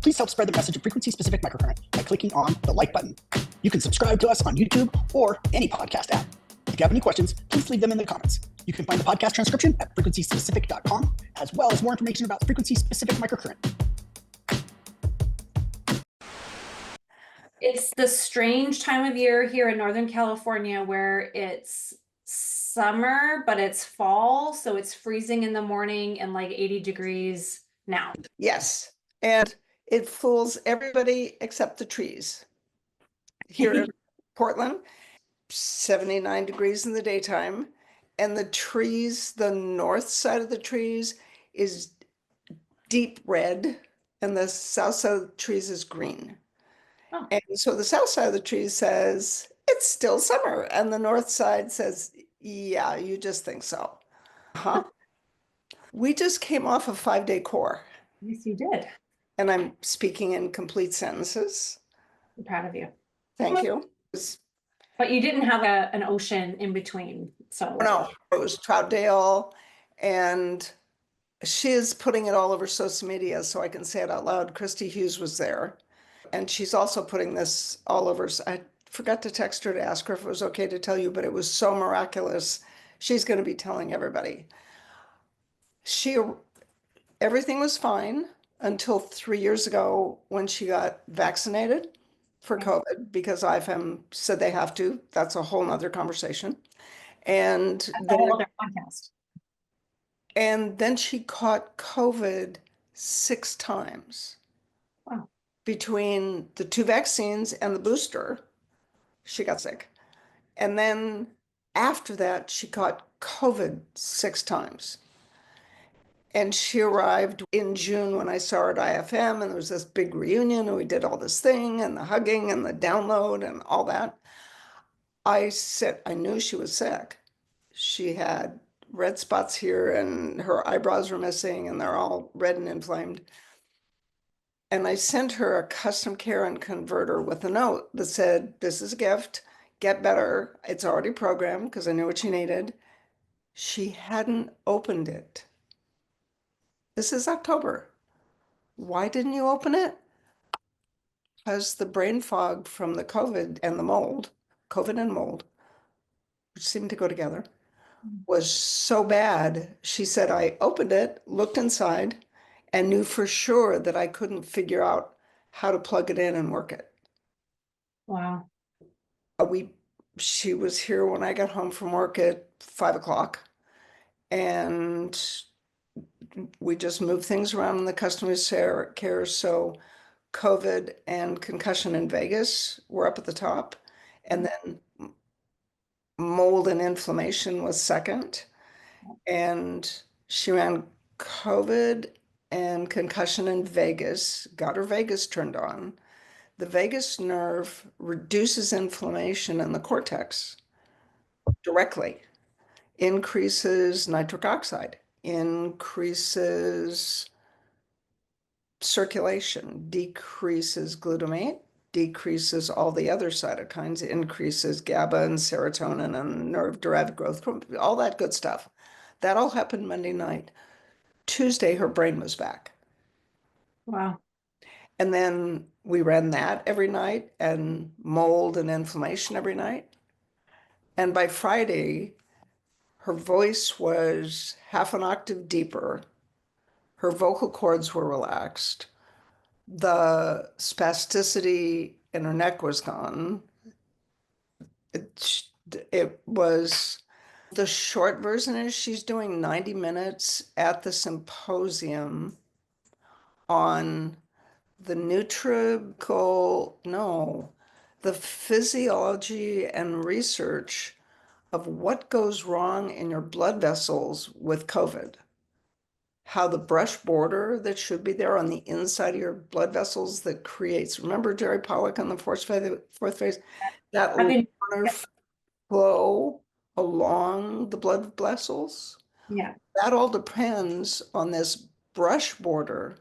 please help spread the message of Frequency Specific Microcurrent by clicking on the like button. You can subscribe to us on YouTube or any podcast app. If you have any questions, please leave them in the comments. You can find the podcast transcription at frequencyspecific.com, as well as more information about Frequency Specific Microcurrent. It's the strange time of year here in Northern California where it's summer, but it's fall. So it's freezing in the morning and like 80 degrees now. Yes. And it fools everybody except the trees. Here in Portland, 79 degrees in the daytime. And the trees, the north side of the trees is deep red. And the south side of the trees is green. Oh. And so the south side of the tree says, it's still summer. And the north side says, yeah, you just think so. We just came off a 5-day core. Yes, you did. And I'm speaking in complete sentences. I'm proud of you. Thank you. But you didn't have an ocean in between. So no, it was Troutdale. And she is putting it all over social media so I can say it out loud. Christy Hughes was there. And she's also putting this all over. I forgot to text her to ask her if it was okay to tell you, but it was so miraculous. She's going to be telling everybody. Everything was fine until 3 years ago when she got vaccinated for COVID because IFM said they have to. That's a whole nother conversation. And that's a whole other podcast. And then she caught COVID 6 times. Wow. Between the 2 vaccines and the booster, she got sick. And then after that, she caught COVID 6 times. And she arrived in June when I saw her at IFM, and there was this big reunion, and we did all this thing, and the hugging, and the download, and all that. I said, I knew she was sick. She had red spots here, and her eyebrows were missing, and they're all red and inflamed. And I sent her a custom current converter with a note that said, this is a gift, get better. It's already programmed because I knew what she needed. She hadn't opened it. This is October. Why didn't you open it? Because the brain fog from the COVID and the mold, COVID and mold, which seemed to go together, was so bad. She said, I opened it, looked inside, and knew for sure that I couldn't figure out how to plug it in and work it. Wow. She was here when I got home from work at 5 o'clock, and we just moved things around in the customer care. So COVID and concussion in Vegas were up at the top, and then mold and inflammation was second. And she ran COVID and concussion in Vegas, got her vagus turned on. The vagus nerve reduces inflammation in the cortex directly, increases nitric oxide, increases circulation, decreases glutamate, decreases all the other cytokines, increases GABA and serotonin and nerve-derived growth, all that good stuff. That all happened Monday night. Tuesday, her brain was back. Wow. And then we ran that every night and mold and inflammation every night. And by Friday, her voice was half an octave deeper. Her vocal cords were relaxed. The spasticity in her neck was gone. It was, the short version is she's doing 90 minutes at the Symposium on the the physiology and research of what goes wrong in your blood vessels with COVID. How the brush border that should be there on the inside of your blood vessels that creates, remember Jerry Pollack on the fourth phase? That linear flow along the blood vessels. Yeah. That all depends on this brush border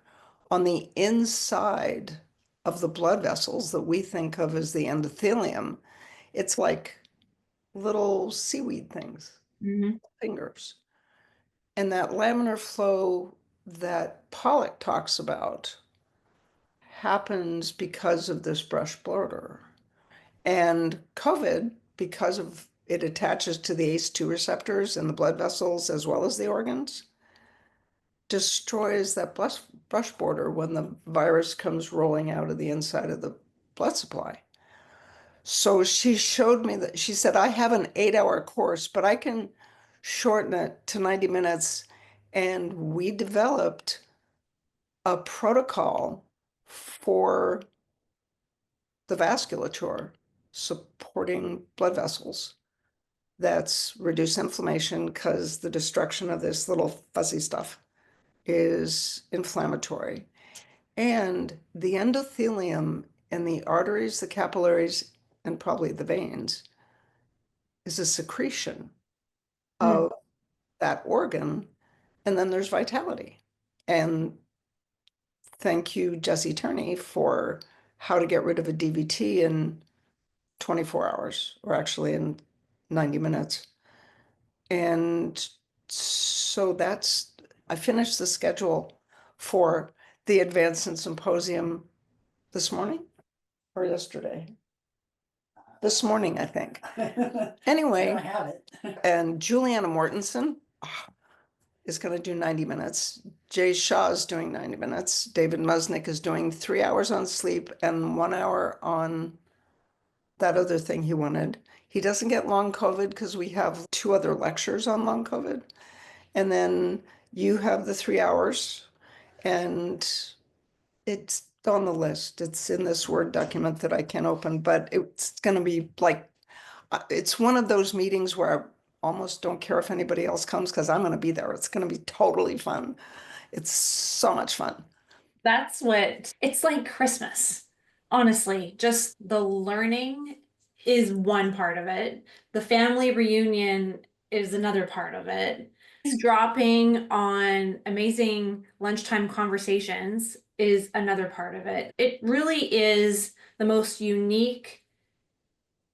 on the inside of the blood vessels that we think of as the endothelium. It's like little seaweed things, fingers. And that laminar flow that Pollack talks about happens because of this brush border. And COVID, because of it attaches to the ACE2 receptors in the blood vessels as well as the organs, destroys that brush border when the virus comes rolling out of the inside of the blood supply. So she showed me that, she said, I have an 8-hour course, but I can shorten it to 90 minutes. And we developed a protocol for the vasculature supporting blood vessels that's reduce inflammation, because the destruction of this little fuzzy stuff is inflammatory. And the endothelium in the arteries, the capillaries, and probably the veins is a secretion of that organ. And then there's vitality. And thank you, Jesse Turney, for how to get rid of a DVT in 24 hours, or actually in 90 minutes. And so I finished the schedule for the Advanced Symposium this morning or yesterday. This morning, I think. Anyway, I have it. and Juliana Mortensen is going to do 90 minutes. Jay Shaw is doing 90 minutes. David Musnick is doing 3 hours on sleep and 1 hour on that other thing he wanted. He doesn't get long COVID because we have 2 other lectures on long COVID. And then you have the 3 hours, and it's on the list. It's in this Word document that I can't open, but it's going to be like, it's one of those meetings where I almost don't care if anybody else comes because I'm going to be there. It's going to be totally fun. It's so much fun. That's what it's like Christmas. Honestly, just the learning is one part of it. The family reunion is another part of it. Dropping on amazing lunchtime conversations is another part of it. It really is the most unique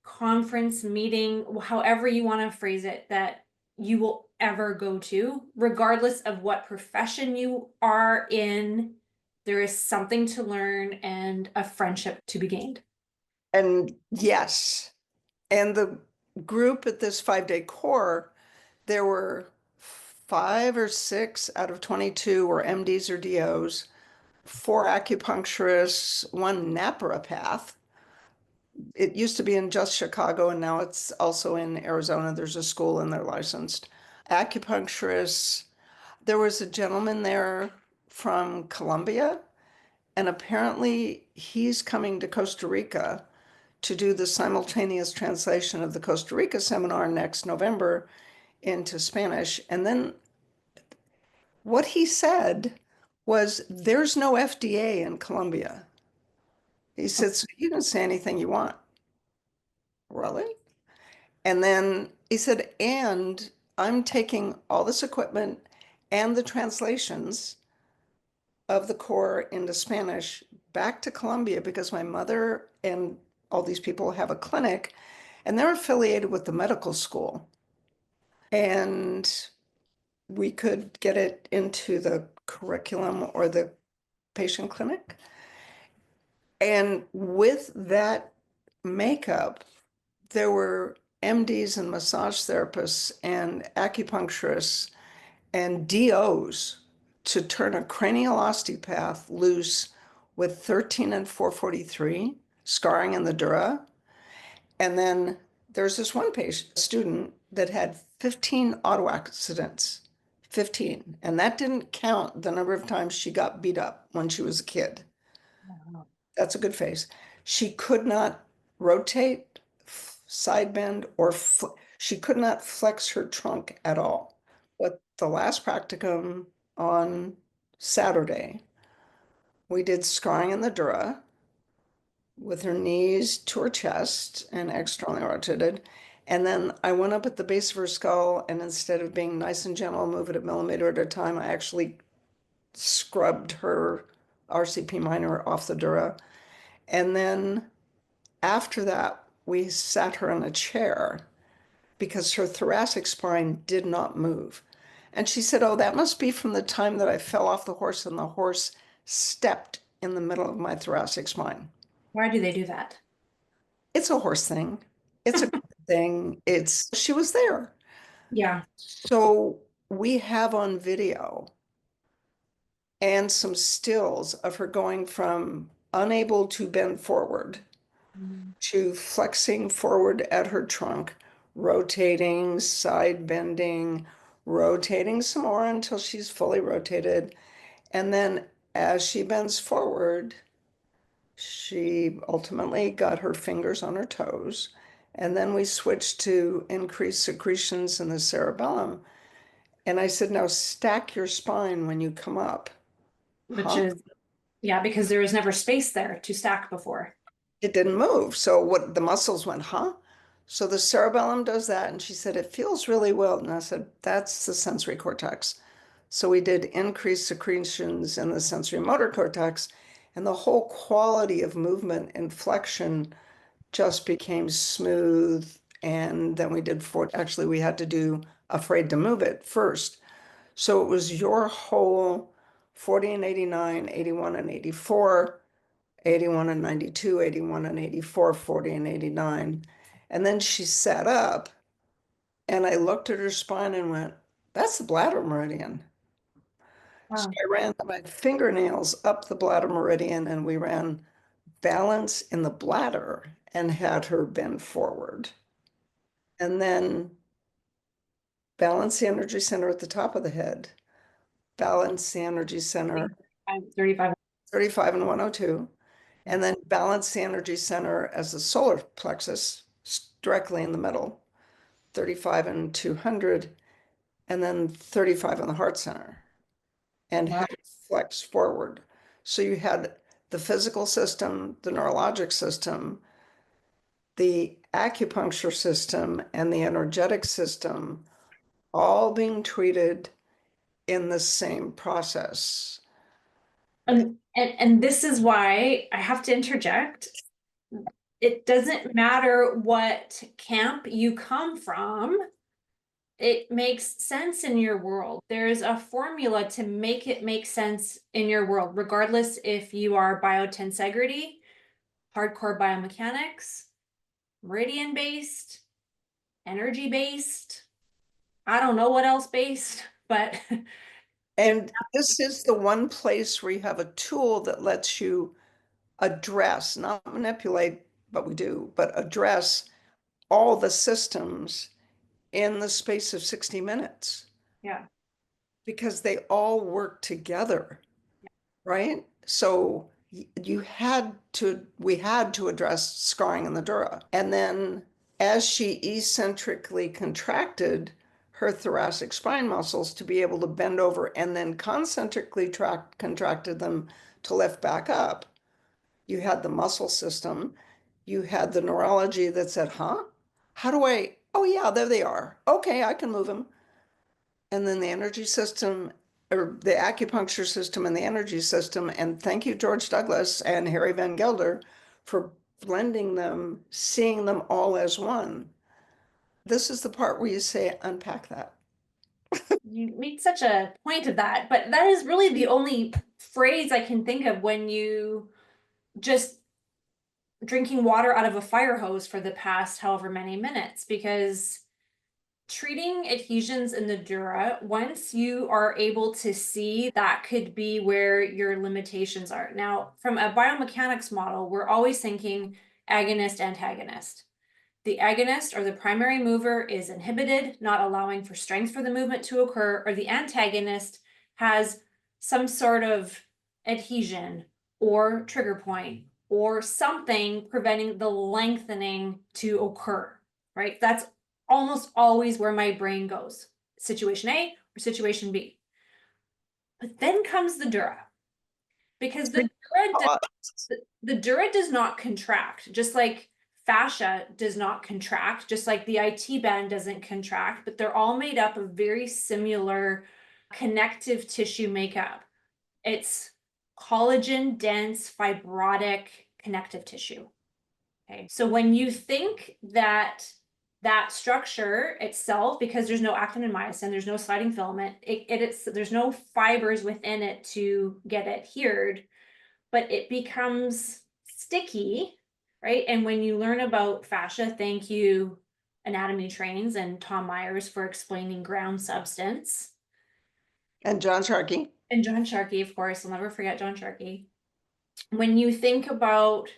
conference meeting, however you want to phrase it, that you will ever go to, regardless of what profession you are in. There is something to learn and a friendship to be gained. And yes, and the group at this 5-day core, there were 5 or 6 out of 22 were MDs or DOs, 4 acupuncturists, 1 naturopath. It used to be in just Chicago, and now it's also in Arizona. There's a school and they're licensed. Acupuncturists. There was a gentleman there from Colombia, and apparently he's coming to Costa Rica to do the simultaneous translation of the Costa Rica seminar next November into Spanish. And then what he said was, there's no FDA in Colombia. He said, so you can say anything you want. Really? And then he said, and I'm taking all this equipment and the translations of the core into Spanish back to Colombia because my mother and all these people have a clinic and they're affiliated with the medical school. And we could get it into the curriculum or the patient clinic. And with that makeup, there were MDs and massage therapists and acupuncturists and DOs to turn a cranial osteopath loose with 13 and 443, scarring in the dura. And then there's this one student that had 15 auto accidents, 15. And that didn't count the number of times she got beat up when she was a kid. That's a good face. She could not rotate, side bend, or she could not flex her trunk at all. But the last practicum on Saturday, we did scarring in the dura with her knees to her chest and externally rotated. And then I went up at the base of her skull, and instead of being nice and gentle, move it a millimeter at a time, I actually scrubbed her RCP minor off the dura. And then after that, we sat her in a chair because her thoracic spine did not move. And she said, oh, that must be from the time that I fell off the horse and the horse stepped in the middle of my thoracic spine. Why do they do that? It's a horse thing. It's a thing. She was there. Yeah. So we have on video and some stills of her going from unable to bend forward to flexing forward at her trunk, rotating, side bending, rotating some more until she's fully rotated. And then as she bends forward, she ultimately got her fingers on her toes. And then we switched to increased secretions in the cerebellum. And I said, now stack your spine when you come up. Which Huh? is, yeah, because there was never space there to stack before. It didn't move. So what the muscles went, huh? So the cerebellum does that. And she said, it feels really well. And I said, that's the sensory cortex. So we did increased secretions in the sensory motor cortex, and the whole quality of movement and flexion just became smooth. And then actually, we had to do afraid to move it first. So it was your whole 40 and 89, 81 and 84, 81 and 92, 81 and 84, 40 and 89. And then she sat up, and I looked at her spine and went, that's the bladder meridian. So Wow. I ran my fingernails up the bladder meridian, and we ran balance in the bladder and had her bend forward. And then balance the energy center at the top of the head, balance the energy center I'm 35. 35 and 102, and then balance the energy center as the solar plexus directly in the middle, 35 and 200, and then 35 in the heart center, and Wow. had it flex forward. So you had the physical system, the neurologic system, the acupuncture system, and the energetic system all being treated in the same process. And this is why I have to interject. It doesn't matter what camp you come from. It makes sense in your world. There's a formula to make it make sense in your world, regardless if you are biotensegrity, hardcore biomechanics, meridian based, energy based. I don't know what else based, but And this is the one place where you have a tool that lets you address, not manipulate, but we do, but address all the systems in the space of 60 minutes yeah. because they all work together, right? So we had to address scarring in the dura. And then as she eccentrically contracted her thoracic spine muscles to be able to bend over and then concentrically contracted them to lift back up, you had the muscle system, you had the neurology that said, huh? Oh yeah, there they are. Okay, I can move them. And then the energy system, or the acupuncture system and the energy system. And thank you, George Douglas and Harry Van Gelder, for blending them, seeing them all as one. This is the part where you say, unpack that. You make such a point of that, but that is really the only phrase I can think of when you just drinking water out of a fire hose for the past however many minutes, because treating adhesions in the dura, once you are able to see, that could be where your limitations are. Now, from a biomechanics model, we're always thinking agonist, antagonist. The agonist, or the primary mover, is inhibited, not allowing for strength for the movement to occur, or the antagonist has some sort of adhesion or trigger point or something preventing the lengthening to occur, right? That's almost always where my brain goes. Situation A or situation B. But then comes the dura, because the dura does not contract, just like fascia does not contract, just like the IT band doesn't contract, but they're all made up of very similar connective tissue makeup. It's collagen dense, fibrotic connective tissue. Okay, so when you think that that structure itself, because there's no actin and myosin, there's no sliding filament, there's no fibers within it to get adhered. but it becomes sticky, right? And when you learn about fascia, thank you, Anatomy Trains and Tom Myers for explaining ground substance. And John Sharkey. And John Sharkey, of course, I'll never forget John Sharkey. When you think about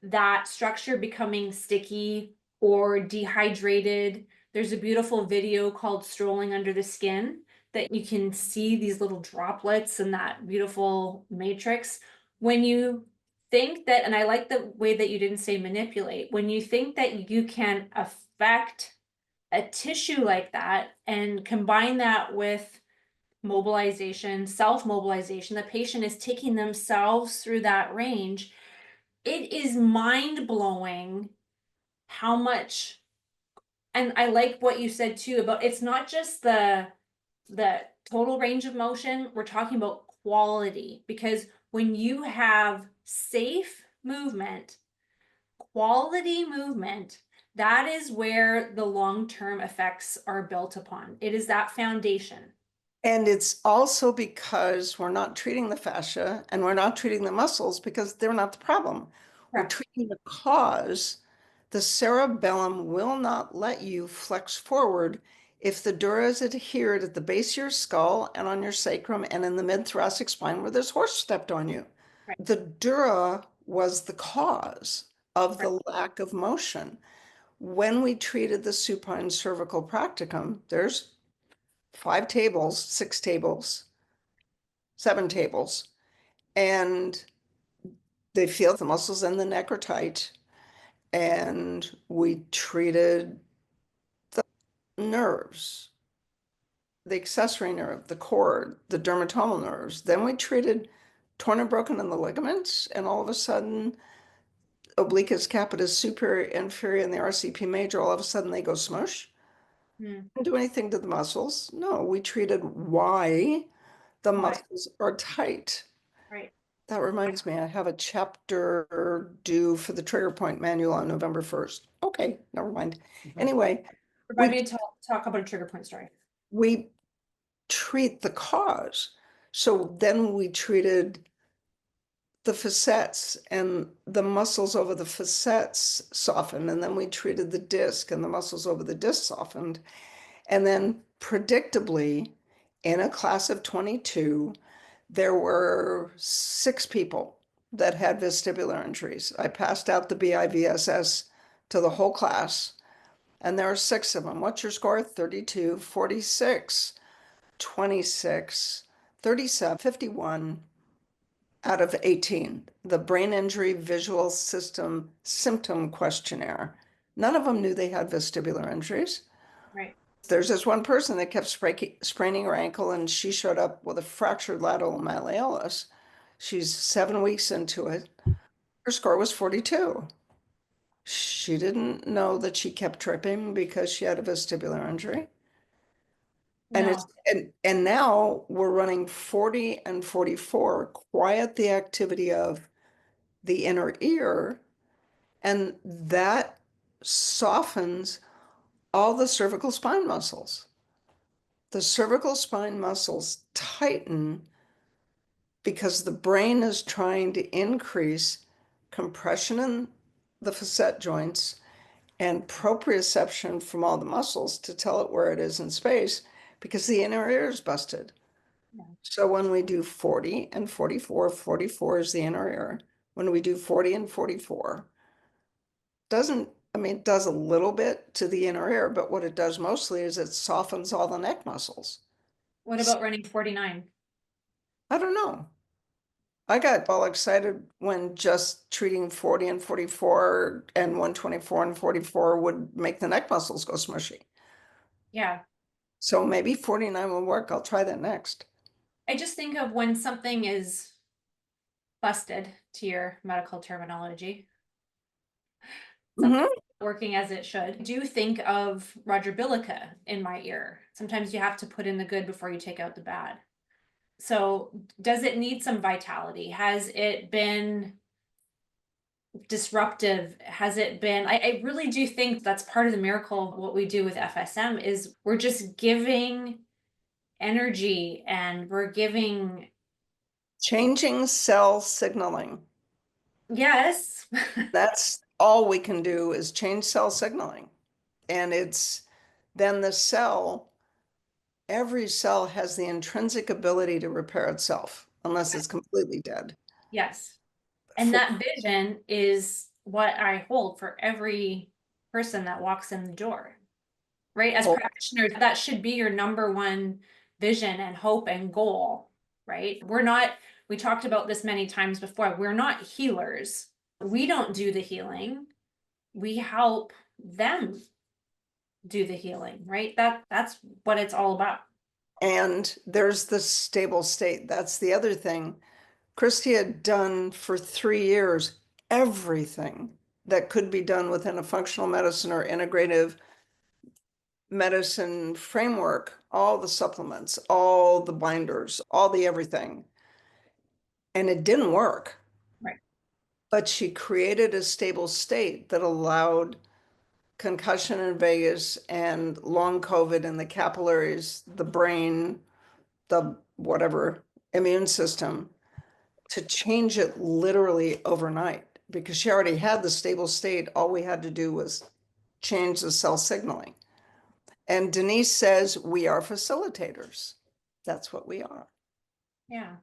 that structure becoming sticky or dehydrated, there's a beautiful video called Strolling Under the Skin that you can see these little droplets and that beautiful matrix. When you think that, and I like the way that you didn't say manipulate, when you think that you can affect a tissue like that and combine that with mobilization, self-mobilization, the patient is taking themselves through that range. It is mind-blowing how much, and I like what you said too about it's not just the total range of motion, we're talking about quality, because when you have safe movement, quality movement, that is where the long-term effects are built upon. It is that foundation. And it's also because we're not treating the fascia and we're not treating the muscles because they're not the problem. We're Correct. treating the cause. The cerebellum will not let you flex forward if the dura is adhered at the base of your skull and on your sacrum and in the mid-thoracic spine where there's horse stepped on you. Right. The dura was the cause of the Right. lack of motion. When we treated the supine cervical practicum, there's 5 tables, 6 tables, 7 tables, and they feel the muscles in the neck are tight. And we treated the nerves, the accessory nerve, the cord, the dermatomal nerves. Then we treated torn and broken in the ligaments, and all of a sudden, obliquus, capitis, superior, inferior, and the RCP major, all of a sudden they go smush. Hmm. Didn't do anything to the muscles. No, we treated why the Why? muscles are tight. Right. That reminds me, I have a chapter due for the trigger point manual on November 1st. Okay, never mind. Anyway, Provide we me to talk about a trigger point story. we treat the cause. So then we treated the facets and the muscles over the facets softened, and then we treated the disc and the muscles over the disc softened. And then predictably, in a class of 22, there were 6 people that had vestibular injuries. I passed out the BIVSS to the whole class, and there are 6 of them. What's your score? 32, 46, 26, 37, 51 out of 18. The brain injury visual system symptom questionnaire. None of them knew they had vestibular injuries. Right. There's this one person that kept spraining her ankle, and she showed up with a fractured lateral malleolus. She's 7 weeks into it. Her score was 42. She didn't know that she kept tripping because she had a vestibular injury. And No. it's and now we're running 40 and 44, quiet the activity of the inner ear, and that softens all the cervical spine muscles. The cervical spine muscles tighten because the brain is trying to increase compression in the facet joints and proprioception from all the muscles to tell it where it is in space because the inner ear is busted. Yeah. So when we do 40 and 44, 44 is the inner ear. When we do 40 and 44, it does a little bit to the inner ear, but what it does mostly is it softens all the neck muscles. What about running 49? I don't know. I got all excited when just treating 40 and 44 and 124 and 44 would make the neck muscles go smushy. Yeah. So maybe 49 will work. I'll try that next. I just think of when something is busted, to your medical terminology, something working as it should. I do think of Roger Bilica in my ear. Sometimes you have to put in the good before you take out the bad. So does it need some vitality? Has it been disruptive? Has it been, I really do think that's part of the miracle of what we do with FSM is we're just giving energy and we're giving Changing cell signaling. Yes. That's all we can do is change cell signaling. And it's then the cell, every cell has the intrinsic ability to repair itself unless it's completely dead. Yes. And that vision is what I hold for every person that walks in the door, right? As Oh. practitioners, that should be your number one vision and hope and goal, right? We talked about this many times before, we're not healers. We don't do the healing. We help them do the healing, right? That's what it's all about. And there's the stable state. That's the other thing. Christy had done for 3 years everything that could be done within a functional medicine or integrative medicine framework, all the supplements, all the binders, all the everything. And it didn't work. Right. But she created a stable state that allowed concussion in vagus and long COVID in the capillaries, the brain, the whatever immune system to change it literally overnight because she already had the stable state. All we had to do was change the cell signaling. And Denise says we are facilitators. That's what we are. Yeah.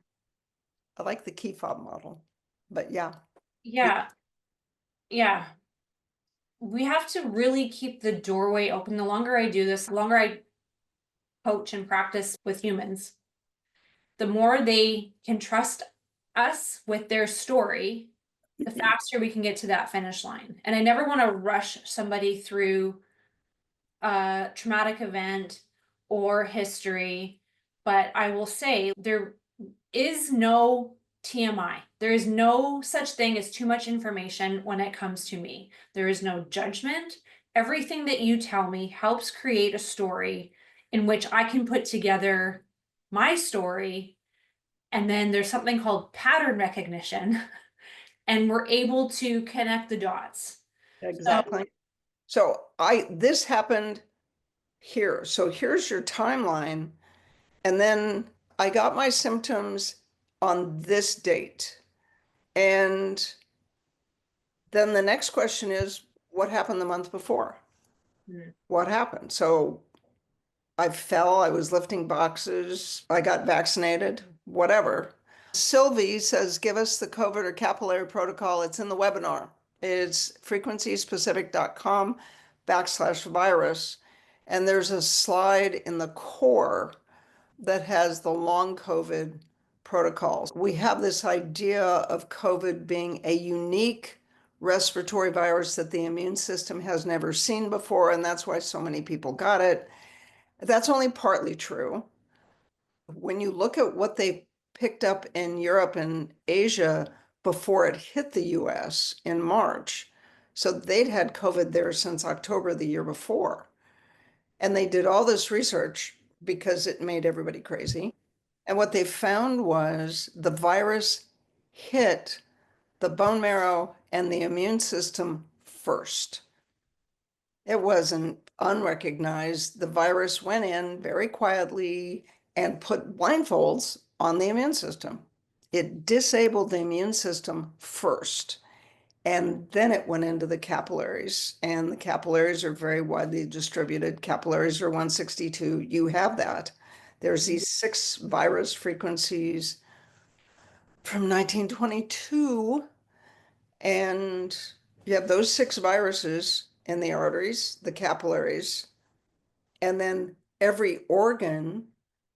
I like the key fob model, but yeah. Yeah. Yeah. We have to really keep the doorway open. The longer I do this, the longer I coach and practice with humans, the more they can trust us with their story, the faster we can get to that finish line. And I never want to rush somebody through a traumatic event or history, but I will say there is no TMI. There is no such thing as too much information when it comes to me. There is no judgment. Everything that you tell me helps create a story in which I can put together my story. And then there's something called pattern recognition, and we're able to connect the dots. Exactly. So this happened here. So here's your timeline. And then I got my symptoms on this date. And then the next question is, what happened the month before? What happened? So I fell, I was lifting boxes, I got vaccinated, whatever. Sylvie says, give us the COVID or capillary protocol. It's in the webinar. It's frequencyspecific.com/virus. And there's a slide in the core that has the long COVID protocols. We have this idea of COVID being a unique respiratory virus that the immune system has never seen before, and that's why so many people got it. That's only partly true. When you look at what they picked up in Europe and Asia before it hit the US in March, so they'd had COVID there since October the year before. And they did all this research because it made everybody crazy. And what they found was the virus hit the bone marrow and the immune system first. It wasn't unrecognized. The virus went in very quietly and put blindfolds on the immune system. It disabled the immune system first. And then it went into the capillaries, and the capillaries are very widely distributed. Capillaries are 162. You have that. There's these 6 virus frequencies from 1922, and you have those 6 viruses in the arteries, the capillaries, and then every organ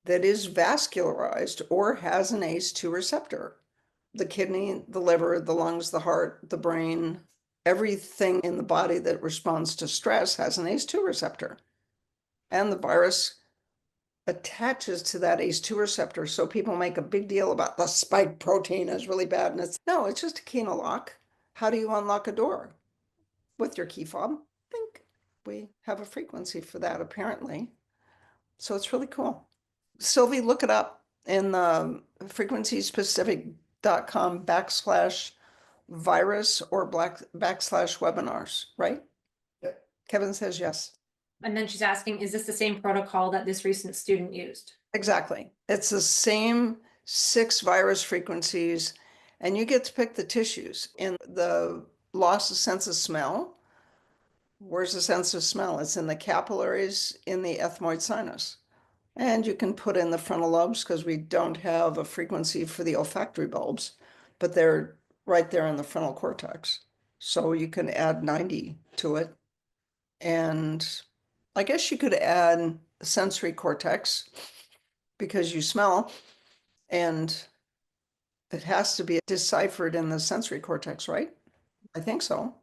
that is vascularized or has an ACE2 receptor. The kidney, the liver, the lungs, the heart, the brain, everything in the body that responds to stress has an ACE2 receptor. And the virus attaches to that ACE2 receptor. So people make a big deal about the spike protein is really bad. And it's just a key and a lock. How do you unlock a door? With your key fob. I think we have a frequency for that apparently. So it's really cool. Sylvie, look it up in the frequencyspecific.com/virus or /webinars, right? Yeah. Kevin says yes. And then she's asking, is this the same protocol that this recent student used? Exactly. It's the same 6 virus frequencies, and you get to pick the tissues. In the loss of sense of smell, where's the sense of smell? It's in the capillaries in the ethmoid sinus. And you can put in the frontal lobes because we don't have a frequency for the olfactory bulbs, but they're right there in the frontal cortex. So you can add 90 to it. And I guess you could add sensory cortex because you smell, and it has to be deciphered in the sensory cortex, right? I think so.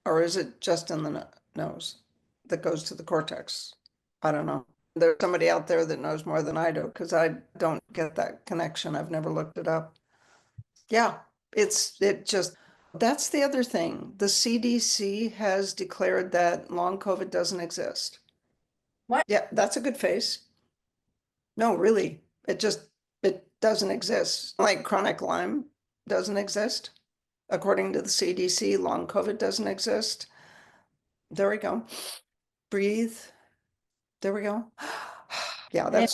Or is it just in the nose that goes to the cortex? I don't know. There's somebody out there that knows more than I do because I don't get that connection. I've never looked it up. Yeah, that's the other thing. The CDC has declared that long COVID doesn't exist. What? Yeah, that's a good face. No, really, it doesn't exist. Like chronic Lyme doesn't exist. According to the CDC, long COVID doesn't exist. There we go. Breathe. There we go. Yeah,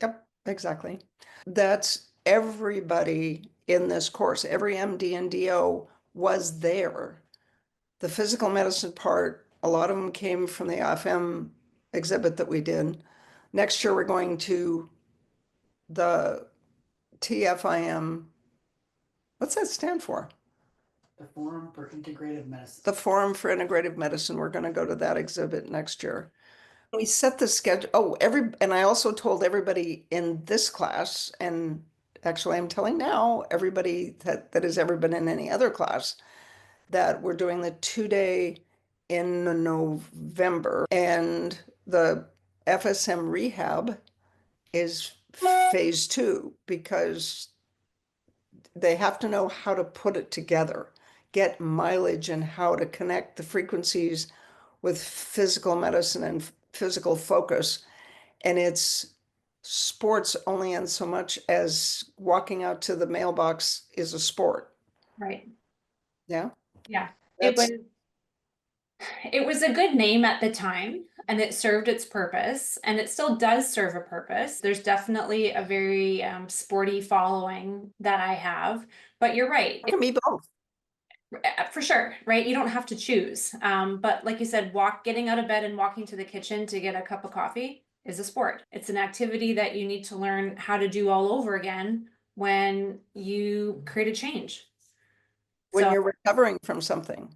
yep, exactly. That's everybody in this course. Every MD and DO was there. The physical medicine part, a lot of them came from the FSM exhibit that we did. Next year, we're going to the TFIM. What's that stand for? The Forum for Integrative Medicine. The Forum for Integrative Medicine. We're going to go to that exhibit next year. We set the schedule. Oh, and I also told everybody in this class, and actually I'm telling now everybody that has ever been in any other class, that we're doing the 2-day in November, and the FSM rehab is phase 2 because they have to know how to put it together, get mileage and how to connect the frequencies with physical medicine and physical focus. And it's sports only in so much as walking out to the mailbox is a sport. Right. Yeah. Yeah. That's, It was a good name at the time, and it served its purpose, and it still does serve a purpose. There's definitely a very sporty following that I have, but you're right. it can be both. For sure, right? You don't have to choose. But like you said, getting out of bed and walking to the kitchen to get a cup of coffee is a sport. It's an activity that you need to learn how to do all over again when you create a change. When So you're recovering from something.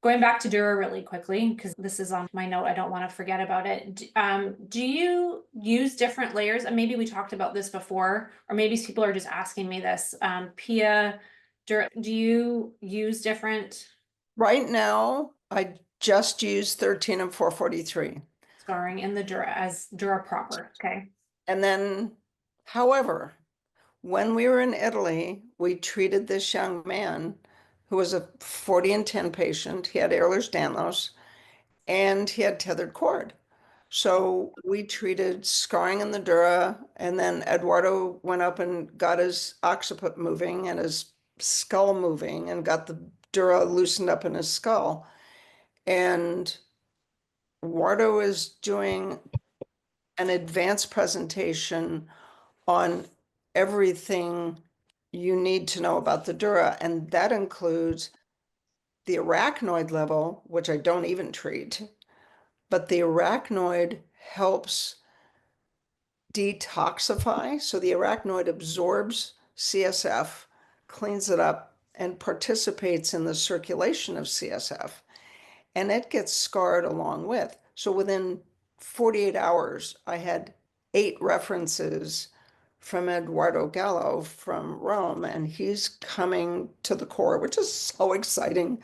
going back to Dura really quickly, because this is on my note, I don't want to forget about it. Do you use different layers? And maybe we talked about this before, or maybe people are just asking me this. Pia, Dura, do you use different Right now, I just use 13 and 443. scarring in the Dura as Dura proper? Okay. And then, however, when we were in Italy, we treated this young man who was a 40 and 10 patient. He had Ehlers-Danlos and he had tethered cord. So we treated scarring in the dura, and then Eduardo went up and got his occiput moving and his skull moving and got the dura loosened up in his skull. And Eduardo is doing an advanced presentation on everything you need to know about the dura, and that includes the arachnoid level, which I don't even treat, but the arachnoid helps detoxify. So the arachnoid absorbs CSF, cleans it up, and participates in the circulation of CSF. And it gets scarred along with. So within 48 hours, I had 8 references from Eduardo Gallo from Rome, and he's coming to the core, which is so exciting.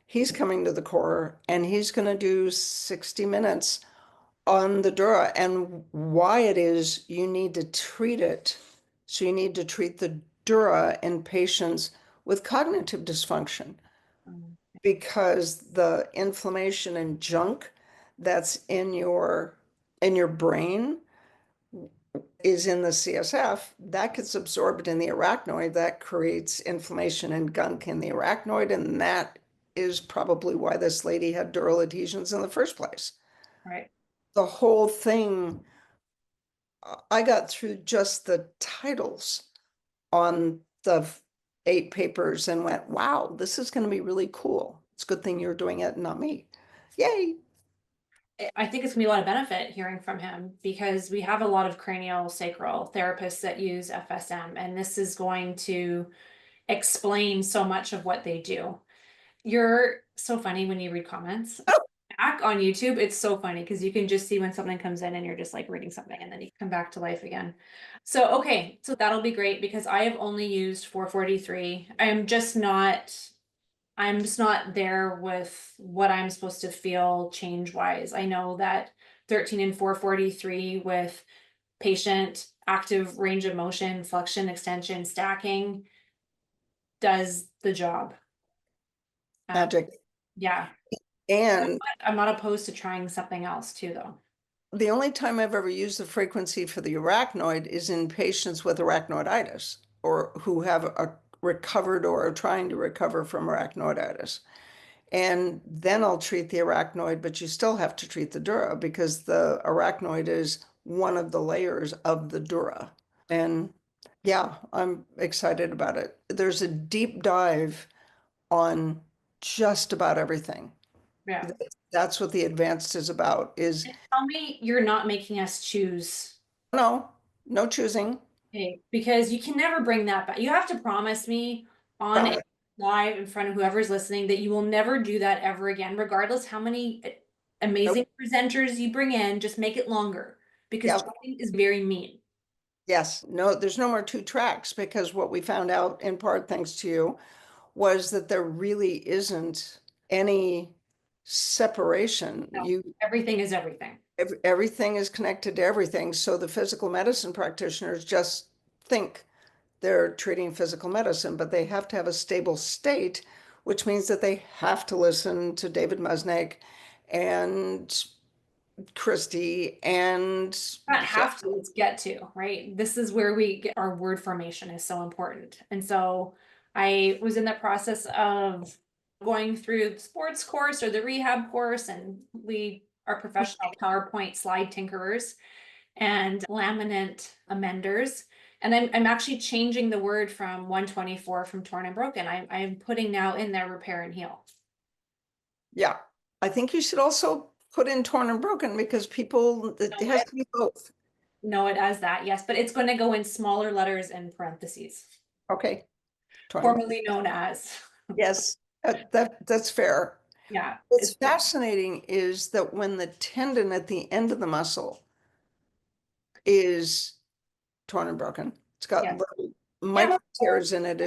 He's coming to the core, and he's going to do 60 minutes on the dura and why it is you need to treat it. So you need to treat the dura in patients with cognitive dysfunction because the inflammation and junk that's in your brain is in the CSF, that gets absorbed in the arachnoid, that creates inflammation and gunk in the arachnoid, and that is probably why this lady had dural adhesions in the first place. Right. The whole thing I got through just the titles on the 8 papers and went, wow, this is going to be really cool. It's a good thing you're doing it, not me. Yay. I think it's gonna be a lot of benefit hearing from him because we have a lot of cranial sacral therapists that use FSM, and this is going to explain so much of what they do. You're so funny when you read comments. Back on YouTube, it's so funny because you can just see when something comes in and you're just like reading something and then you come back to life again. So, okay, so that'll be great because I have only used 443. I'm just not there with what I'm supposed to feel change wise. I know that 13 and 443 with patient active range of motion, flexion, extension, stacking does the job. Magic. Yeah. And I'm not opposed to trying something else too, though. the only time I've ever used the frequency for the arachnoid is in patients with arachnoiditis or who have recovered or are trying to recover from arachnoiditis. And then I'll treat the arachnoid, but you still have to treat the dura because the arachnoid is one of the layers of the dura. And yeah, I'm excited about it. There's a deep dive on just about everything. Yeah. That's what the advanced is about, is Tell me you're not making us choose. no choosing. Okay, because you can never bring that back. You have to promise me on Promise. live in front of whoever's listening that you will never do that ever again, regardless how many amazing Nope. presenters you bring in, just make it longer because Yep. talking is very mean. Yes, no, there's no more 2 tracks because what we found out, in part thanks to you, was that there really isn't any separation. No, everything is everything. Everything is connected to everything. So the physical medicine practitioners just think they're treating physical medicine, but they have to have a stable state, which means that they have to listen to David Musnick and Christy and Not have to, it's get to, right? This is where we get our word formation is so important. And so I was in the process of going through the sports course or the rehab course, and we are professional PowerPoint slide tinkerers and laminate amenders. And I'm actually changing the word from 124 from torn and broken. I'm putting now in there repair and heal. Yeah, I think you should also put in torn and broken because people, it has to be both. No, it has that, yes, but it's going to go in smaller letters and parentheses, Okay. formerly known as. Yes, that's fair. Yeah. What's fascinating is that when the tendon at the end of the muscle is torn and broken, it's got Yeah. little micro tears in it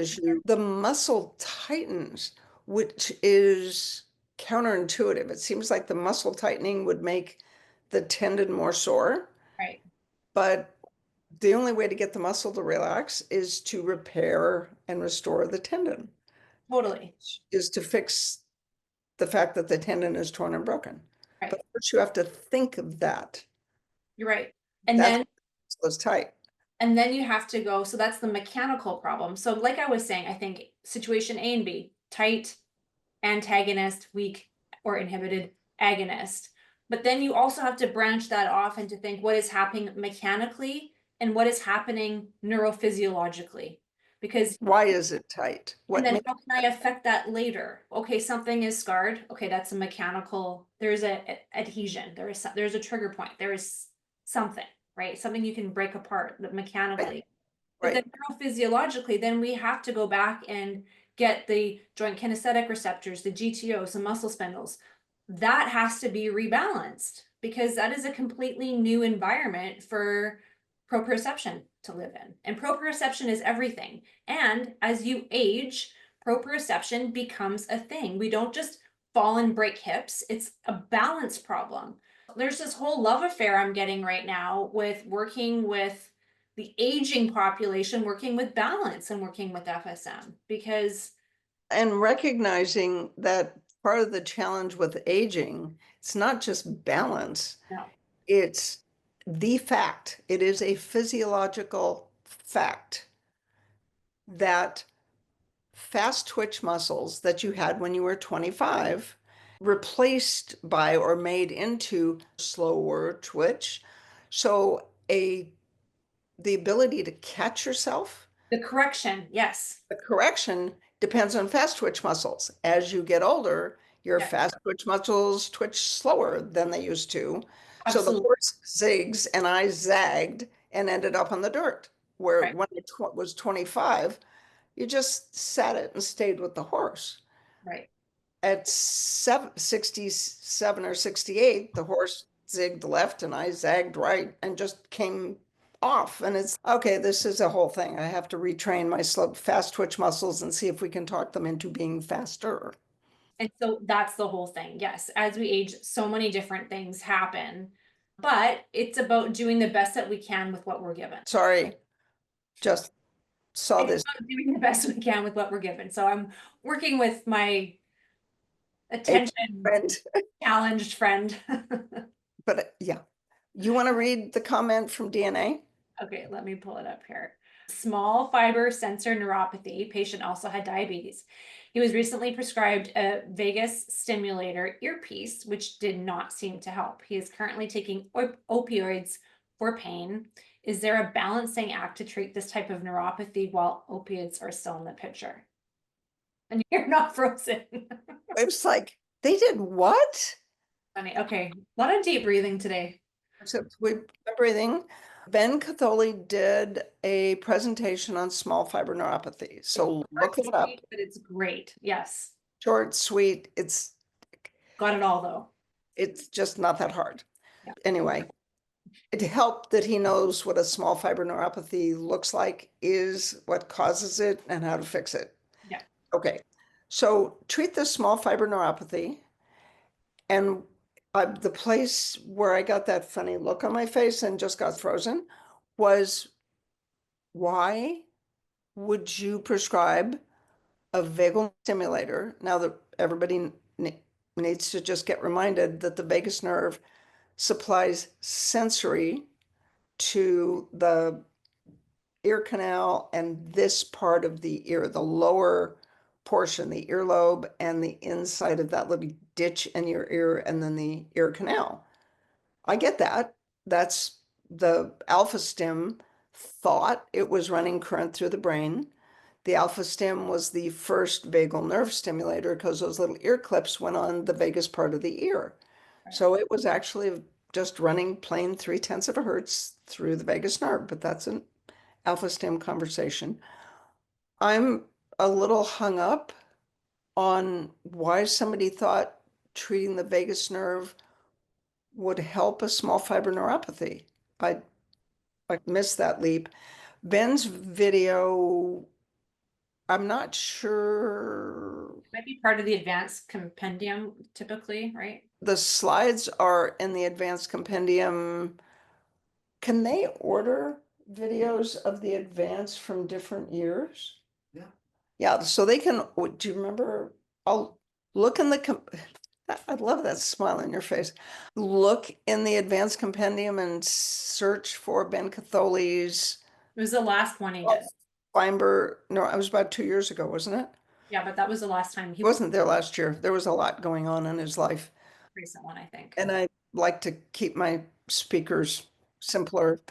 the muscle tightens, which is counterintuitive. It seems like the muscle tightening would make the tendon more sore. Right. But the only way to get the muscle to relax is to repair and restore the tendon. Totally. Is to fix the fact that the tendon is torn and broken. Right. But first you have to think of that. You're right. And That's then it's tight. and then you have to go, so that's the mechanical problem. So like I was saying, I think situation A and B, tight, antagonist, weak, or inhibited agonist. But then you also have to branch that off and to think what is happening mechanically and what is happening neurophysiologically. Because Why is it tight? and then how can I affect that later? Okay, something is scarred. Okay, that's a mechanical, there's a adhesion, there's a trigger point, there is something, right? Something you can break apart mechanically. But then neurophysiologically, then we have to go back and get the joint kinesthetic receptors, the GTOs, the muscle spindles. That has to be rebalanced because that is a completely new environment for proprioception to live in. And proprioception is everything. And as you age, proprioception becomes a thing. We don't just fall and break hips, it's a balance problem. There's this whole love affair I'm getting right now with working with the aging population, working with balance and working with FSM because and recognizing that part of the challenge with aging, it's not just balance. no. It's the fact. It is a physiological fact that fast twitch muscles that you had when you were 25 replaced by or made into slower twitch. So a the ability to catch yourself. The correction, yes. The correction depends on fast twitch muscles. As you get older, your Yeah. fast twitch muscles twitch slower than they used to. So the Absolutely. horse zigs and I zagged and ended up on the dirt. Where Right. when I was 25, you just sat it and stayed with the horse. Right. At 67 or 68, the horse zigged left and I zagged right and just came off. And it's okay, this is a whole thing. I have to retrain my slow, fast twitch muscles and see if we can talk them into being faster. And so that's the whole thing. Yes, as we age, so many different things happen, but it's about doing the best that we can with what we're given. Sorry, just saw It's this. about doing the best we can with what we're given. So I'm working with my attention Friend. challenged friend. But yeah, you want to read the comment from DNA? Okay, let me pull it up here. Small fiber sensor neuropathy. Patient also had diabetes. He was recently prescribed a vagus stimulator earpiece, which did not seem to help. He is currently taking opioids for pain. Is there a balancing act to treat this type of neuropathy while opiates are still in the picture? And you're not frozen. It was like, they did what? Funny. Okay, a lot of deep breathing today. Except we've been breathing. Ben Catholi did a presentation on small fiber neuropathy. So look it up. But it's great. Yes. Short, sweet. It's Got it all though. just not that hard. Yeah. Anyway, it helped that he knows what a small fiber neuropathy looks like, is what causes it, and how to fix it. Yeah. Okay. So treat the small fiber neuropathy. And the place where I got that funny look on my face and just got frozen was, why would you prescribe a vagal stimulator now that everybody needs to just get reminded that the vagus nerve supplies sensory to the ear canal and this part of the ear, the lower portion, the earlobe, and the inside of that little ditch in your ear, and then the ear canal. I get that. That's the alpha stim thought it was running current through the brain. The alpha stim was the first vagal nerve stimulator because those little ear clips went on the vagus part of the ear. So it was actually just running plain 0.3 of a hertz through the vagus nerve, but that's an alpha stim conversation. I'm a little hung up on why somebody thought treating the vagus nerve would help a small fiber neuropathy. I missed that leap. Ben's video, I'm not sure. Might be part of the advanced compendium typically, right? The slides are in the advanced compendium. Can they order videos of the advanced from different years? Yeah. Yeah, so they can, do you remember? I'll look in the, I love that smile on your face. Look in the advanced compendium and search for Ben Catholi's It was the last one he did. Feinberg. No, it was about 2 years ago, wasn't it? Yeah, but that was the last time He wasn't there last year. There was a lot going on in his life. recent one, I think. And I like to keep my speakers simpler.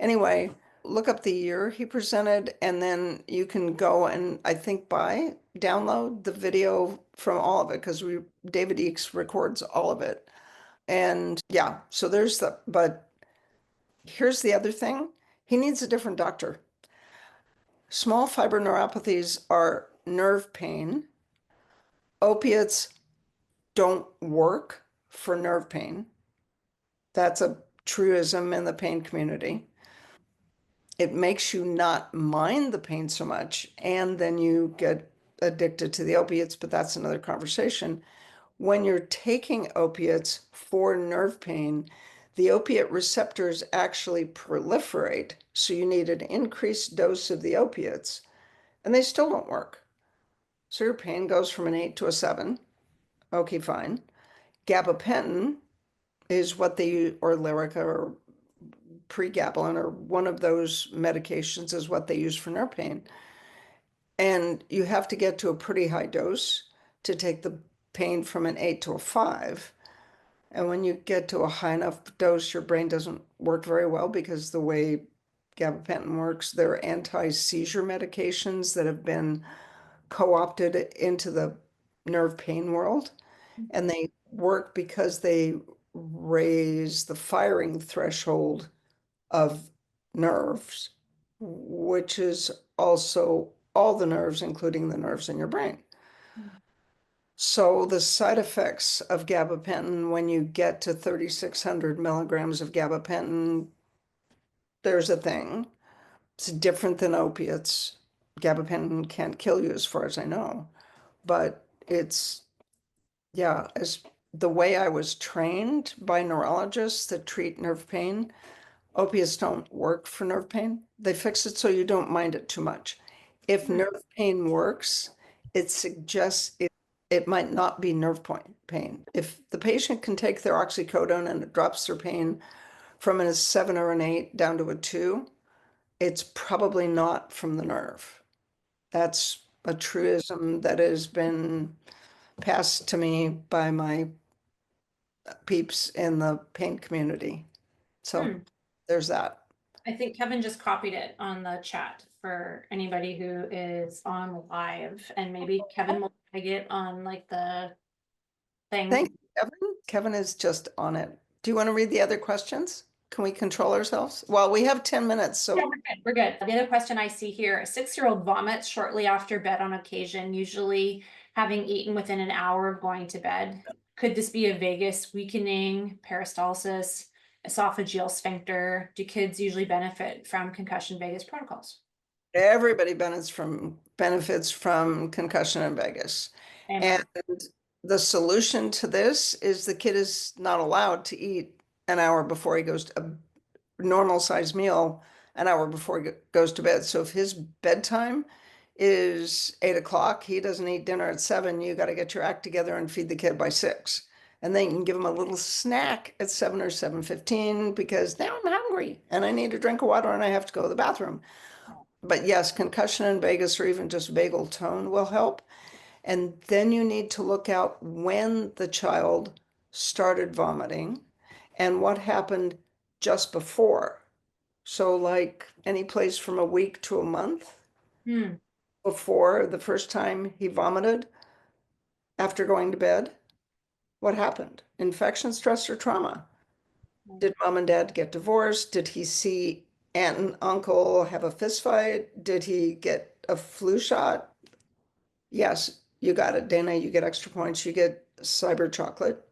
Anyway, look up the year he presented, and then you can go and I think download the video from all of it, because David Eakes records all of it. And yeah, so but here's the other thing. He needs a different doctor. Small fiber neuropathies are nerve pain. Opiates don't work for nerve pain. That's a truism in the pain community. It makes you not mind the pain so much, and then you get addicted to the opiates, but that's another conversation. When you're taking opiates for nerve pain, the opiate receptors actually proliferate, so you need an increased dose of the opiates, and they still don't work. So your pain goes from an 8 to a 7. Okay, fine. Gabapentin is what they use, or Lyrica, or pregabalin, or one of those medications is what they use for nerve pain. And you have to get to a pretty high dose to take the pain from an 8 to a 5. And when you get to a high enough dose, your brain doesn't work very well, because the way gabapentin works. They're anti-seizure medications that have been co-opted into the nerve pain world. And they work because they raise the firing threshold of nerves, which is also all the nerves, including the nerves in your brain. So the side effects of gabapentin, when you get to 3,600 milligrams of gabapentin, there's a thing. It's different than opiates. Gabapentin can't kill you as far as I know, but it's, yeah, as the way I was trained by neurologists that treat nerve pain, opiates don't work for nerve pain. They fix it so you don't mind it too much. If nerve pain works, it suggests it might not be nerve pain. If the patient can take their oxycodone and it drops their pain from a 7 or an 8 down to a 2, it's probably not from the nerve. That's a truism that has been passed to me by my peeps in the pain community. So there's that. I think Kevin just copied it on the chat for anybody who is on live, and maybe Kevin will tag it on like the thing. Thank you, Kevin. Kevin is just on it. Do you want to read the other questions? Can we control ourselves? Well, we have 10 minutes, so Yeah, we're good. We're good. The other question I see here, a 6-year-old vomits shortly after bed on occasion, usually having eaten within an hour of going to bed. Could this be a vagus weakening, peristalsis, esophageal sphincter? Do kids usually benefit from concussion vagus protocols? everybody benefits from concussion and vagus. Amen. And the solution to this is the kid is not allowed to eat an hour before he goes to a normal size meal an hour before he goes to bed. So if his bedtime is 8 o'clock, he doesn't eat dinner at 7, you got to get your act together and feed the kid by 6. And then you can give him a little snack at 7 or 7:15 because now I'm hungry and I need a drink of water and I have to go to the bathroom. But yes, concussion and vagus or even just vagal tone will help. And then you need to look out when the child started vomiting and what happened just before. So like any place from a week to a month before the first time he vomited after going to bed. What happened? Infection, stress, or trauma? Did mom and dad get divorced? Did he see aunt and uncle have a fist fight? Did he get a flu shot? Yes, you got it, Dana. You get extra points. You get cyber chocolate.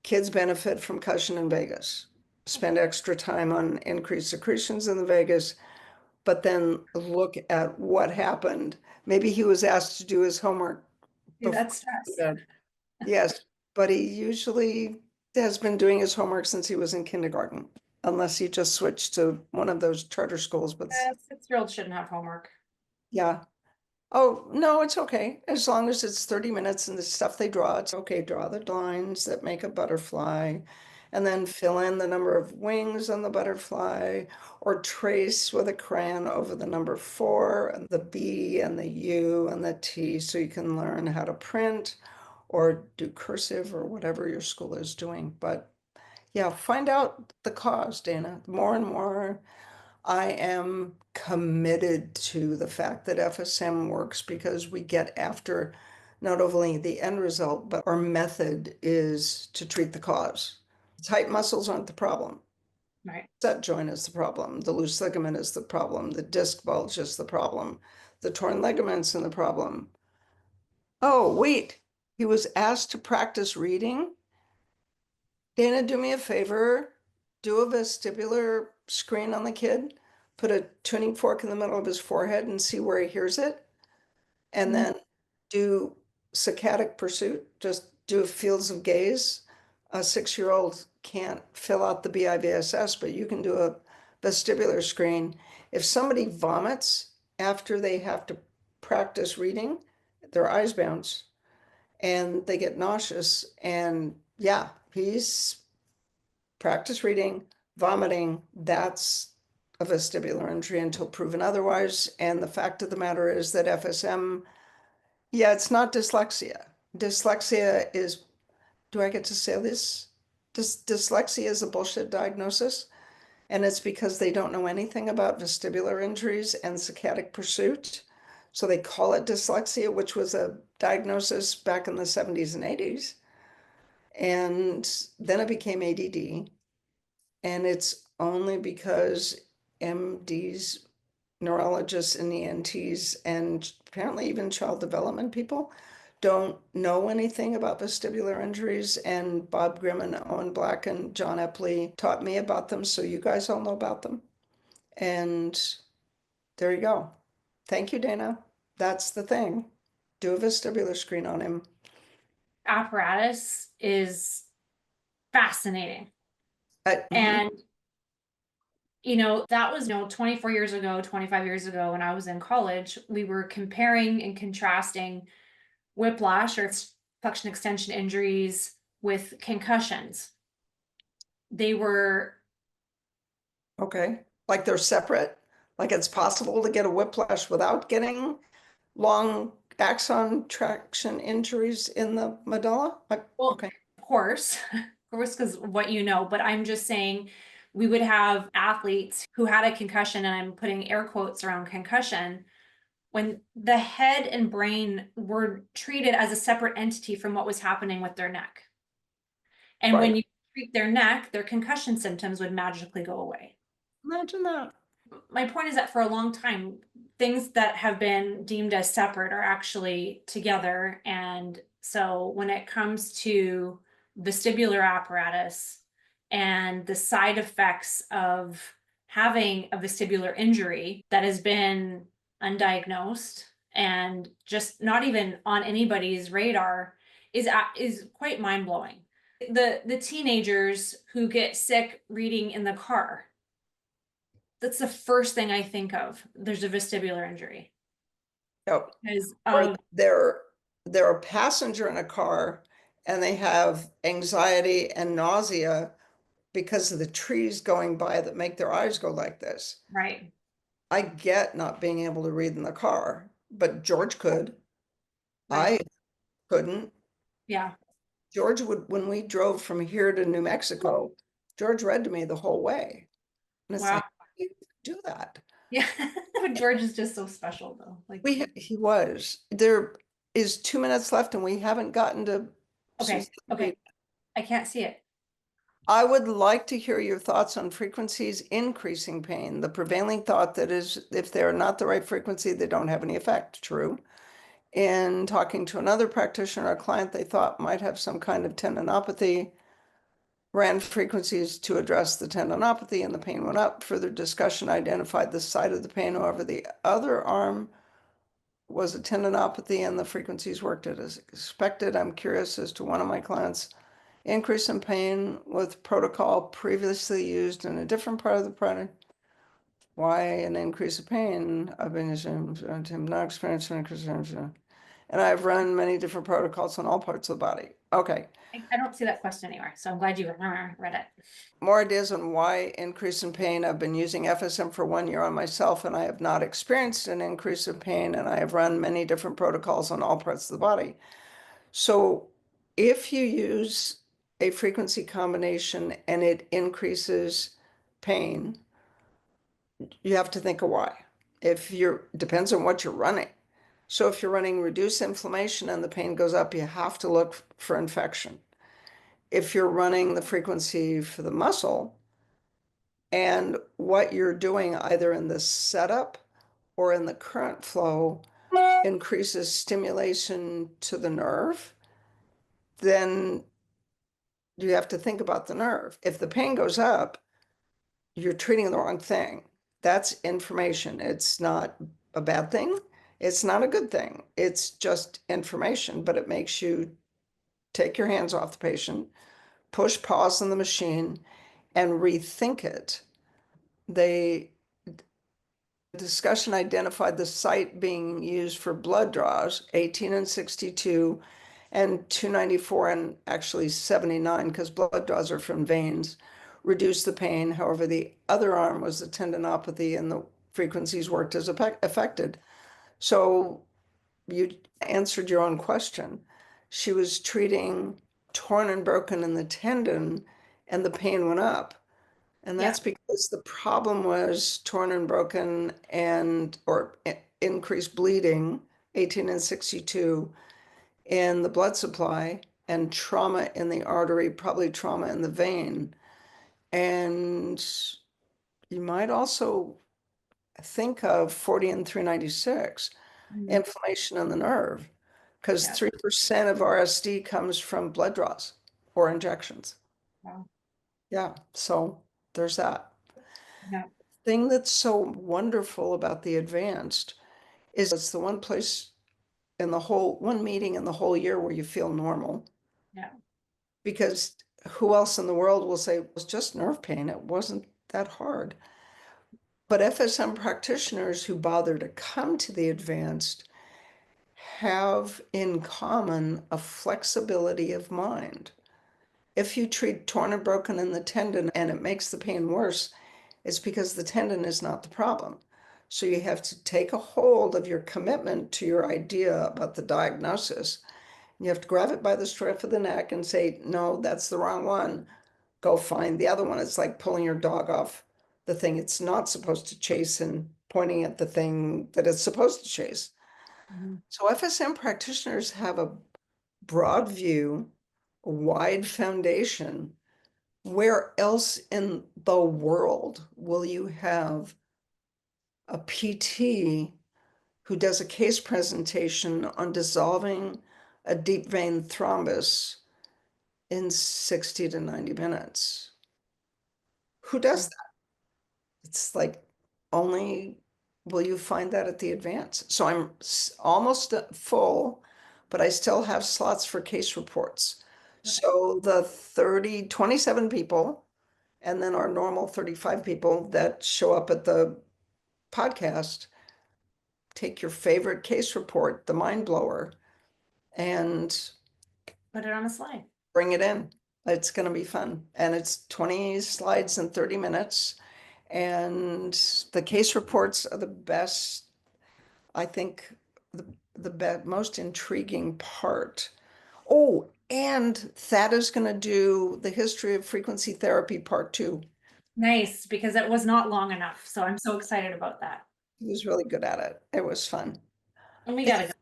Kids benefit from cushion and vagus. Spend extra time on increased secretions in the vagus, but then look at what happened. Maybe he was asked to do his homework That's stress. bed. Yes, but he usually has been doing his homework since he was in kindergarten, unless he just switched to one of those charter schools. But 6-year-olds shouldn't have homework. yeah. Oh, no, it's okay. As long as it's 30 minutes and the stuff they draw, it's okay. Draw the lines that make a butterfly and then fill in the number of wings on the butterfly or trace with a crayon over the number 4 and the B and the U and the T so you can learn how to print or do cursive or whatever your school is doing. But yeah, find out the cause, Dana. More and more I am committed to the fact that FSM works because we get after not only the end result, but our method is to treat the cause. Tight muscles aren't the problem. Right. Set joint is the problem. The loose ligament is the problem. The disc bulge is the problem. The torn ligaments are the problem. Oh, wait, he was asked to practice reading. Dana, do me a favor, do a vestibular screen on the kid, put a tuning fork in the middle of his forehead and see where he hears it. And then do saccadic pursuit, just do fields of gaze. A 6-year-old can't fill out the BIVSS, but you can do a vestibular screen. If somebody vomits after they have to practice reading, their eyes bounce and they get nauseous. And yeah, he's practice reading, vomiting, that's a vestibular injury until proven otherwise. And the fact of the matter is that FSM, yeah, it's not dyslexia. Dyslexia do I get to say this? Dyslexia is a bullshit diagnosis. And it's because they don't know anything about vestibular injuries and saccadic pursuit. So they call it dyslexia, which was a diagnosis back in the 70s and 80s. And then it became ADD. And it's only because MDs, neurologists and ENTs, and apparently even child development people don't know anything about vestibular injuries. And Bob Grimm and Owen Black and John Epley taught me about them. So you guys all know about them. And there you go. Thank you, Dana. That's the thing. Do a vestibular screen on him. Apparatus is fascinating. Mhm. And, that was, 24 years ago, 25 years ago, when I was in college, we were comparing and contrasting whiplash or flexion extension injuries with concussions. They were, Okay. Like they're separate. Like it's possible to get a whiplash without getting long axon traction injuries in the medulla? well, Okay. of course, because what but I'm just saying we would have athletes who had a concussion, and I'm putting air quotes around concussion, when the head and brain were treated as a separate entity from what was happening with their neck. And when Right. you treat their neck, their concussion symptoms would magically go away. Imagine that. My point is that for a long time, things that have been deemed as separate are actually together. And so when it comes to vestibular apparatus and the side effects of having a vestibular injury that has been undiagnosed and just not even on anybody's radar is quite mind-blowing. The teenagers who get sick reading in the car, that's the first thing I think of. There's a vestibular injury Yep. because Or of they're a passenger in a car and they have anxiety and nausea because of the trees going by that make their eyes go like this. right. I get not being able to read in the car, but George could. Right. I couldn't. Yeah. George would, when we drove from here to New Mexico, George read to me the whole way. And it's Wow. like, you do that. Yeah. But George is just so special though. Like, He was. There is 2 minutes left and we haven't gotten to okay. Okay. I can't see it. I would like to hear your thoughts on frequencies increasing pain. The prevailing thought that is, if they're not the right frequency, they don't have any effect. True. In talking to another practitioner, a client they thought might have some kind of tendinopathy, ran frequencies to address the tendinopathy and the pain went up. Further discussion identified the site of the pain. However, the other arm was a tendinopathy and the frequencies worked as expected. I'm curious as to one of my clients' increase in pain with protocol previously used in a different part of the product. Why an increase of pain? I've been not experiencing an increase and I've run many different protocols on all parts of the body. Okay. I don't see that question anywhere. So I'm glad you read it. More ideas on why increase in pain. I've been using FSM for 1 year on myself and I have not experienced an increase in pain and I have run many different protocols on all parts of the body. So if you use a frequency combination and it increases pain, you have to think of why. Depends on what you're running. So if you're running reduced inflammation and the pain goes up, you have to look for infection. If you're running the frequency for the muscle and what you're doing either in the setup or in the current flow increases stimulation to the nerve, then you have to think about the nerve. If the pain goes up, you're treating the wrong thing. That's information. It's not a bad thing. It's not a good thing. It's just information, but it makes you take your hands off the patient, push pause on the machine, and rethink it. The discussion identified the site being used for blood draws, 18 and 62, and 294 and actually 79, because blood draws are from veins, reduce the pain. However, the other arm was the tendinopathy and the frequencies worked as affected. So you answered your own question. She was treating torn and broken in the tendon and the pain went up. And that's because the problem was torn and broken or increased bleeding, 18 and 62, in the blood supply, and trauma in the artery, probably trauma in the vein. And you might also think of 40 and 396, inflammation in the nerve, because 3% of RSD comes from blood draws or injections. Wow. Yeah, so there's that. Yeah. Thing that's so wonderful about the advanced is it's the one place in the whole, one meeting in the whole year where you feel normal. Yeah. Because who else in the world will say it was just nerve pain? It wasn't that hard. But FSM practitioners who bother to come to the advanced have in common a flexibility of mind. If you treat torn and broken in the tendon and it makes the pain worse, it's because the tendon is not the problem. So you have to take a hold of your commitment to your idea about the diagnosis. You have to grab it by the scruff of the neck and say, no, that's the wrong one. Go find the other one. It's like pulling your dog off the thing it's not supposed to chase and pointing at the thing that it's supposed to chase. So FSM practitioners have a broad view, a wide foundation. Where else in the world will you have a PT who does a case presentation on dissolving a deep vein thrombus in 60 to 90 minutes? Who does that? It's like only will you find that at the advance. So I'm almost full, but I still have slots for case reports. So the 27 people, and then our normal 35 people that show up at the podcast, take your favorite case report, the mind blower, and Put it on a slide. bring it in. It's going to be fun. And it's 20 slides in 30 minutes. And the case reports are the best, I think, the most intriguing part. Oh, and Thad is going to do the history of frequency therapy part 2. Nice, because it was not long enough. So I'm so excited about that. He was really good at it. It was fun. And we gotta go.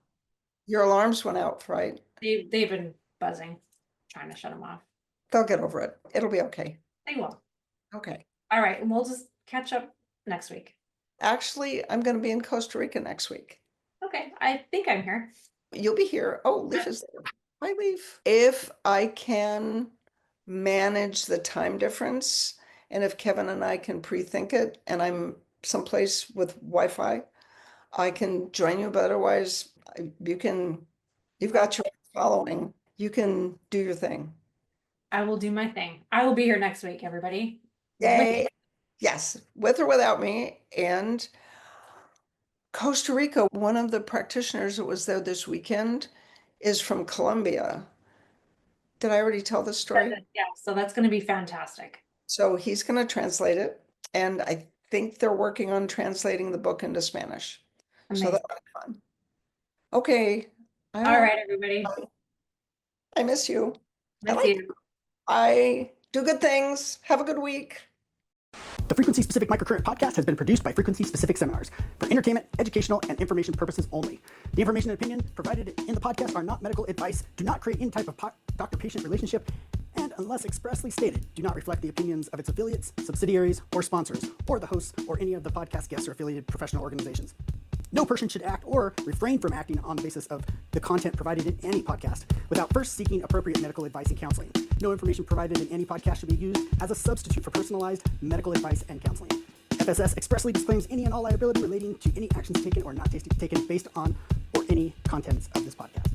Your alarms went out, right? They've been buzzing, trying to shut them off. They'll get over it. It'll be okay. They will. Okay. All right, and we'll just catch up next week. Actually, I'm going to be in Costa Rica next week. Okay, I think I'm here. You'll be here. Oh, Leaf is there. Hi, Leaf. If I can manage the time difference, and if Kevin and I can pre-think it, and I'm someplace with Wi-Fi, I can join you, but otherwise you've got your following. You can do your thing. I will do my thing. I will be here next week, everybody. Yay. Yes, with or without me. And Costa Rica, one of the practitioners that was there this weekend is from Colombia. Did I already tell this story? Yeah, so that's going to be fantastic. So he's going to translate it. And I think they're working on translating the book into Spanish. Amazing. So that'll be fun. Okay. All right, everybody. I miss you. Miss you. I do good things. Have a good week. The Frequency Specific Microcurrent podcast has been produced by Frequency Specific Seminars for entertainment, educational, and information purposes only. The information and opinion provided in the podcast are not medical advice, do not create any type of doctor-patient relationship, and unless expressly stated, do not reflect the opinions of its affiliates, subsidiaries, or sponsors, or the hosts or any of the podcast guests or affiliated professional organizations. No person should act or refrain from acting on the basis of the content provided in any podcast without first seeking appropriate medical advice and counseling. No information provided in any podcast should be used as a substitute for personalized medical advice and counseling. FSS expressly disclaims any and all liability relating to any actions taken or not taken based on or any contents of this podcast.